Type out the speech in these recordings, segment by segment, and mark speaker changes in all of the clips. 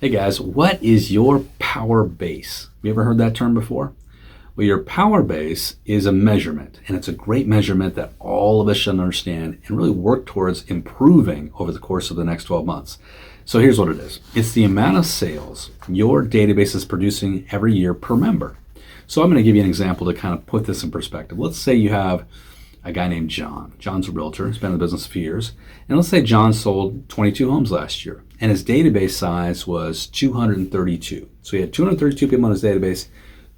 Speaker 1: Hey guys, what is your power base? Have you ever heard that term before? Well, your power base is a measurement, and it's a great measurement that all of us should understand and really work towards improving over the course of the next 12 months. So here's what it is. It's the amount of sales your database is producing every year per member. So I'm going to give you an example to kind of put this in perspective. Let's say you have a guy named John. John's a realtor. He's been in the business a few years. And let's say John sold 22 homes last year, and his database size was 232. So he had 232 people in his database,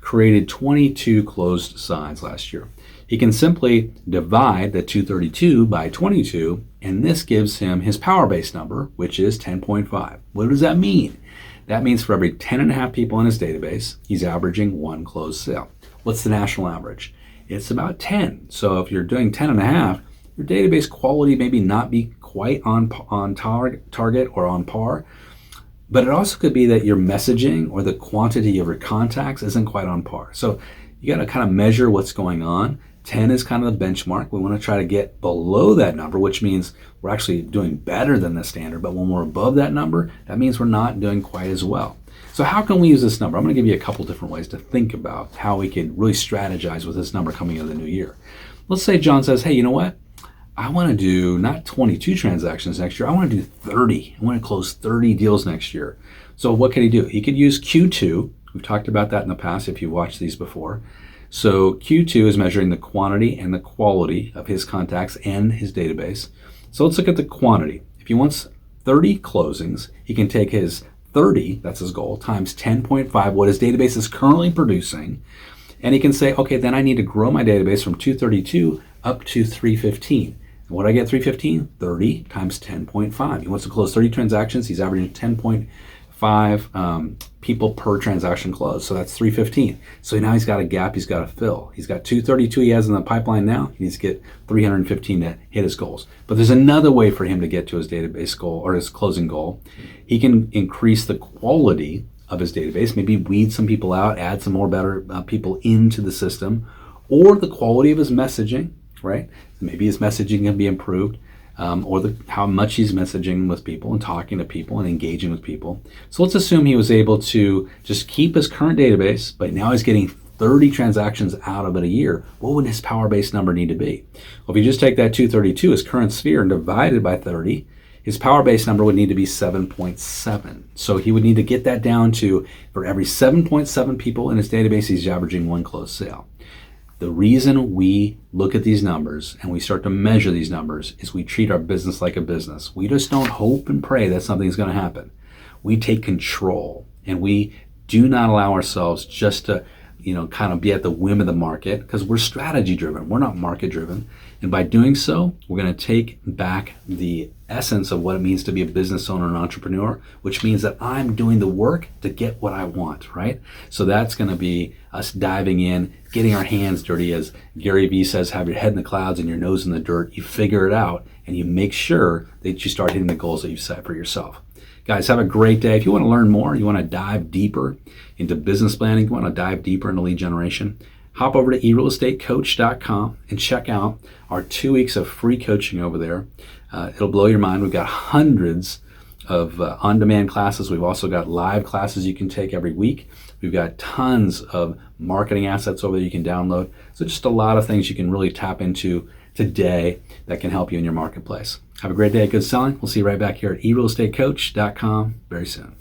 Speaker 1: created 22 closed signs last year. He can simply divide the 232 by 22, and this gives him his power base number, which is 10.5. What does that mean? That means for every 10.5 people in his database, he's averaging one closed sale. What's the national average? It's about 10. So if you're doing 10.5, your database quality maybe not be quite on target or on par, but it also could be that your messaging or the quantity of your contacts isn't quite on par. So you got to kind of measure what's going on. 10 is kind of the benchmark. We want to try to get below that number, which means we're actually doing better than the standard. But when we're above that number, that means we're not doing quite as well. So how can we use this number? I'm going to give you a couple different ways to think about how we can really strategize with this number coming into the new year. Let's say John says, hey, you know what? I want to do not 22 transactions next year. I want to do 30. I want to close 30 deals next year. So what can he do? He could use Q2. We've talked about that in the past if you've watched these before. So Q2 is measuring the quantity and the quality of his contacts and his database. So let's look at the quantity. If he wants 30 closings, he can take his 30, that's his goal, times 10.5, what his database is currently producing, and he can say, okay, then I need to grow my database from 232 up to 315. And what do I get 315? 30 times 10.5. He wants to close 30 transactions. He's averaging 10.5 people per transaction close. So that's 315. So now he's got a gap he's got to fill. He's got 232 he has in the pipeline now. He needs to get 315 to hit his goals. But there's another way for him to get to his database goal or his closing goal. He can increase the quality of his database, maybe weed some people out, add some more better people into the system, or the quality of his messaging, right? Maybe his messaging can be improved. Or how much he's messaging with people and talking to people and engaging with people. So let's assume he was able to just keep his current database, but now he's getting 30 transactions out of it a year. What would his power base number need to be? Well, if you just take that 232, his current sphere, and divide it by 30, his power base number would need to be 7.7. So he would need to get that down to, for every 7.7 people in his database, he's averaging one closed sale. The reason we look at these numbers and we start to measure these numbers is we treat our business like a business. We just don't hope and pray that something's going to happen. We take control, and we do not allow ourselves just to, kind of be at the whim of the market, because we're strategy driven. We're not market driven. And by doing so, we're going to take back the essence of what it means to be a business owner and entrepreneur, which means that I'm doing the work to get what I want, right? So that's going to be us diving in, getting our hands dirty. As Gary Vee says, have your head in the clouds and your nose in the dirt. You figure it out, and you make sure that you start hitting the goals that you've set for yourself. Guys, have a great day. If you want to learn more, you want to dive deeper into business planning, you want to dive deeper into lead generation, hop over to eRealEstateCoach.com and check out our 2 weeks of free coaching over there. It'll blow your mind. We've got hundreds of on-demand classes. We've also got live classes you can take every week. We've got tons of marketing assets over there you can download. So just a lot of things you can really tap into today that can help you in your marketplace. Have a great day. Good selling. We'll see you right back here at eRealEstateCoach.com very soon.